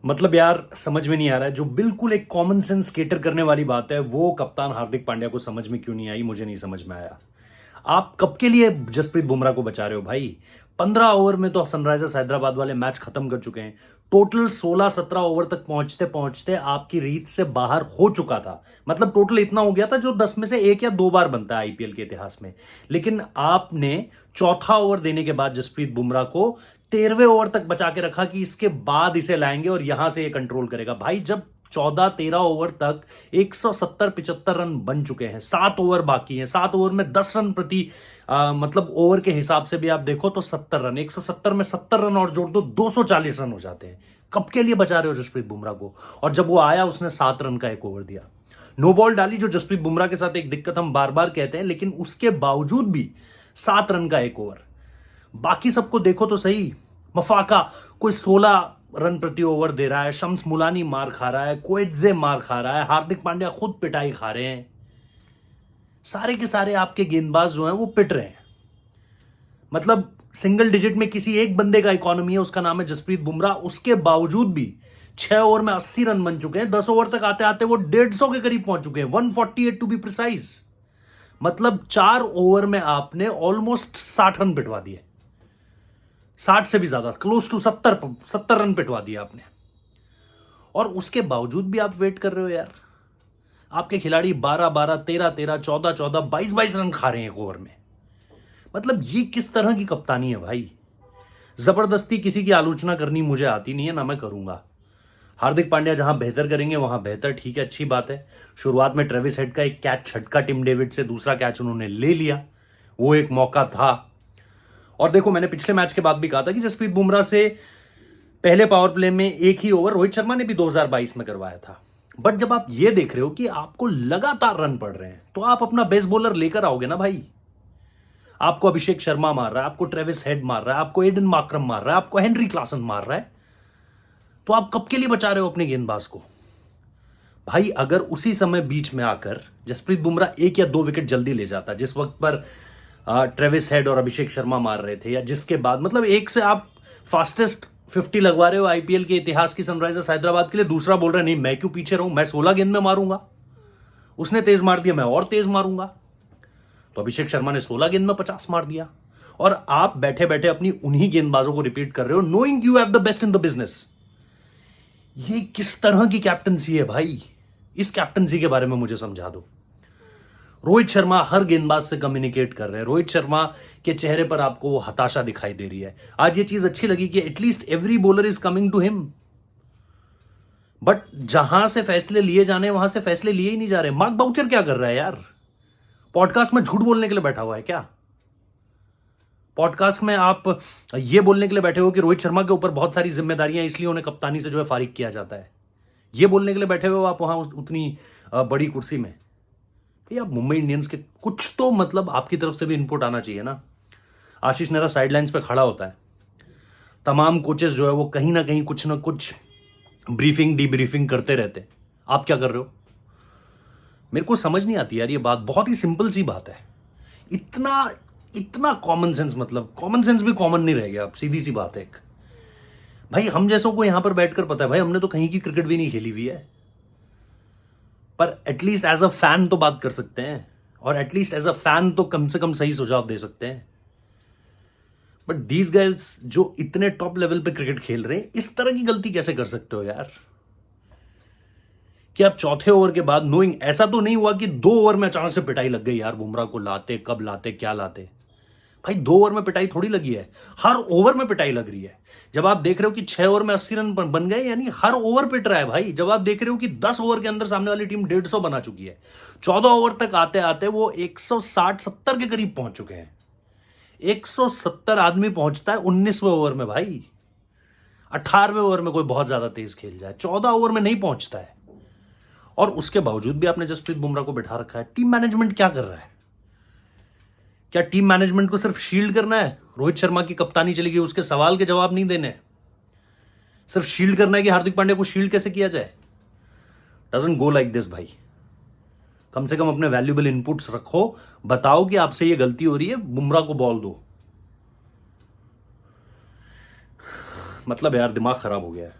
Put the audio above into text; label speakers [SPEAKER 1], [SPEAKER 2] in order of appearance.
[SPEAKER 1] मतलब यार समझ में नहीं आ रहा है। जो बिल्कुल एक कॉमन सेंस केटर करने वाली बात है वो कप्तान हार्दिक पांड्या को समझ में क्यों नहीं आई, मुझे नहीं समझ में आया। आप कब के लिए जसप्रीत बुमराह को बचा रहे हो भाई? 15 ओवर में तो सनराइजर्स हैदराबाद वाले मैच खत्म कर चुके हैं। टोटल 16-17 ओवर तक पहुंचते पहुंचते आपकी रीत से बाहर हो चुका था। मतलब टोटल इतना हो गया था जो 10 में से एक या दो बार बनता है आईपीएल के इतिहास में। लेकिन आपने चौथा ओवर देने के बाद जसप्रीत बुमराह को 13वें ओवर तक बचा के रखा कि इसके बाद इसे लाएंगे और यहां से ये कंट्रोल करेगा। भाई जब 14-13 ओवर तक 170-75 रन बन चुके हैं, 7 ओवर बाकी हैं, 7 ओवर में 10 रन प्रति मतलब ओवर के हिसाब से भी आप देखो तो 70 रन, 170 में 70 रन और जोड़ दो 240 रन हो जाते हैं। कब के लिए बचा रहे हो जसप्रीत बुमराह को? और जब वो आया उसने 7 रन का एक ओवर दिया, नो बॉल डाली, जो जसप्रीत बुमराह के साथ एक दिक्कत हम बार बार कहते हैं, लेकिन उसके बावजूद भी 7 रन का एक ओवर। बाकी सबको देखो तो सही, मफाका कोई 16 रन प्रति ओवर दे रहा है, शम्स मुलानी मार खा रहा है, कोएत्जे मार खा रहा है, हार्दिक पांड्या खुद पिटाई खा रहे हैं। सारे के सारे आपके गेंदबाज जो हैं वो पिट रहे हैं। मतलब सिंगल डिजिट में किसी एक बंदे का इकोनॉमी है, उसका नाम है जसप्रीत बुमराह। उसके बावजूद भी 6 ओवर में 80 रन बन चुके हैं। 10 ओवर तक आते आते वो 150 के करीब पहुंच चुके हैं, 148 टू बी प्रिसाइज। मतलब 4 ओवर में आपने ऑलमोस्ट 60 रन पिटवा दिए, 60 से भी ज्यादा, क्लोज टू 70 रन पिटवा दिए आपने। और उसके बावजूद भी आप वेट कर रहे हो यार। आपके खिलाड़ी 12-12, 13-13, 14-14, 22-22 रन खा रहे हैं एक ओवर में। मतलब ये किस तरह की कप्तानी है भाई? जबरदस्ती किसी की आलोचना करनी मुझे आती नहीं है, ना मैं करूंगा। हार्दिक पांड्या जहां बेहतर करेंगे वहां बेहतर, ठीक है, अच्छी बात है। शुरुआत में ट्रेविस हेड का एक कैच छटका टिम डेविड से, दूसरा कैच उन्होंने ले लिया, वो एक मौका था। और देखो मैंने पिछले मैच के बाद भी कहा था कि जसप्रीत बुमराह से पहले पावर प्ले में एक ही ओवर रोहित शर्मा ने भी 2022 में करवाया था। बट जब आप ये देख रहे हो कि आपको लगातार रन पड़ रहे हैं, तो आप अपना बेस्ट बॉलर लेकर आओगे ना भाई। आपको अभिषेक शर्मा मार रहा है, आपको ट्रेविस हेड मार रहा है, आपको एडन मार्करम मार रहा है, आपको हेनरी क्लासन मार रहा है, तो आप कब के लिए बचा रहे हो अपने गेंदबाज को? भाई अगर उसी समय बीच में आकर जसप्रीत बुमराह 1 या 2 विकेट जल्दी ले जाता, जिस वक्त पर ट्रेविस हेड और अभिषेक शर्मा मार रहे थे, या जिसके बाद मतलब एक से आप फास्टेस्ट 50 लगवा रहे हो आईपीएल के इतिहास की सनराइजर्स हैदराबाद के लिए, दूसरा बोल रहे नहीं मैं क्यों पीछे रहूं, मैं 16 गेंद में मारूंगा, उसने तेज मार दिया मैं और तेज मारूंगा। तो अभिषेक शर्मा ने 16 गेंद में 50 मार दिया, और आप बैठे बैठे अपनी उन्हीं गेंदबाजों को रिपीट कर रहे हो, knowing you have the best in the business. ये किस तरह की कैप्टनसी है भाई? इस कैप्टनसी के बारे में मुझे समझा दो। रोहित शर्मा हर गेंदबाज से कम्युनिकेट कर रहे हैं, रोहित शर्मा के चेहरे पर आपको वो हताशा दिखाई दे रही है। आज ये चीज अच्छी लगी कि at least every bowler is coming to him. But जहां से फैसले लिए जाने वहां से फैसले लिए ही नहीं जा रहे। मार्क बाउचर क्या कर रहा है यार? पॉडकास्ट में झूठ बोलने के लिए बैठा हुआ है क्या? पॉडकास्ट में आप ये बोलने के लिए बैठे हो कि रोहित शर्मा के ऊपर बहुत सारी जिम्मेदारियां, इसलिए उन्हें कप्तानी से जो है फारिग किया जाता है। ये बोलने के लिए बैठे हो आप वहां उतनी बड़ी कुर्सी में। भाई आप मुंबई इंडियंस के कुछ तो मतलब आपकी तरफ से भी इनपुट आना चाहिए ना। आशीष नेहरा साइडलाइंस पे खड़ा होता है, तमाम कोचेस जो है वो कहीं ना कहीं कुछ ना कुछ ब्रीफिंग डीब्रीफिंग करते रहते हैं। आप क्या कर रहे हो? मेरे को समझ नहीं आती यार ये बात। बहुत ही सिंपल सी बात है। इतना इतना कॉमन सेंस, मतलब कॉमन सेंस भी कॉमन नहीं रह गया अब। सीधी सी बात है एक, भाई हम जैसों को यहां पर बैठकर पता है भाई, हमने तो कहीं की क्रिकेट भी नहीं खेली हुई है, पर एटलीस्ट एज अ फैन तो बात कर सकते हैं, और एटलीस्ट एज अ फैन तो कम से कम सही सुझाव दे सकते हैं। बट दीज गाइज जो इतने टॉप लेवल पे क्रिकेट खेल रहे हैं, इस तरह की गलती कैसे कर सकते हो यार? कि आप चौथे ओवर के बाद, नोइंग, ऐसा तो नहीं हुआ कि 2 ओवर में अचानक से पिटाई लग गई यार बुमराह को लाते, कब लाते, क्या लाते। भाई 2 ओवर में पिटाई थोड़ी लगी है, हर ओवर में पिटाई लग रही है। जब आप देख रहे हो कि 6 ओवर में 80 रन बन गए, यानी हर ओवर पिट रहा है भाई। जब आप देख रहे हो कि 10 ओवर के अंदर सामने वाली टीम 150 बना चुकी है, 14 ओवर तक आते आते वो 160-70 के करीब पहुंच चुके हैं। 170 आदमी पहुंचता है 19वें ओवर में भाई। 18वें ओवर में कोई बहुत ज्यादा तेज खेल जाए, 14 ओवर में नहीं पहुंचता है। और उसके बावजूद भी आपने जसप्रीत बुमराह को बिठा रखा है। टीम मैनेजमेंट क्या कर रहा है? क्या टीम मैनेजमेंट को सिर्फ शील्ड करना है? रोहित शर्मा की कप्तानी चलेगी, उसके सवाल के जवाब नहीं देने, सिर्फ शील्ड करना है कि हार्दिक पांड्या को शील्ड कैसे किया जाए? डजंट गो लाइक दिस भाई। कम से कम अपने वैल्यूएबल इनपुट्स रखो, बताओ कि आपसे ये गलती हो रही है, बुमराह को बॉल दो। मतलब यार दिमाग खराब हो गया है।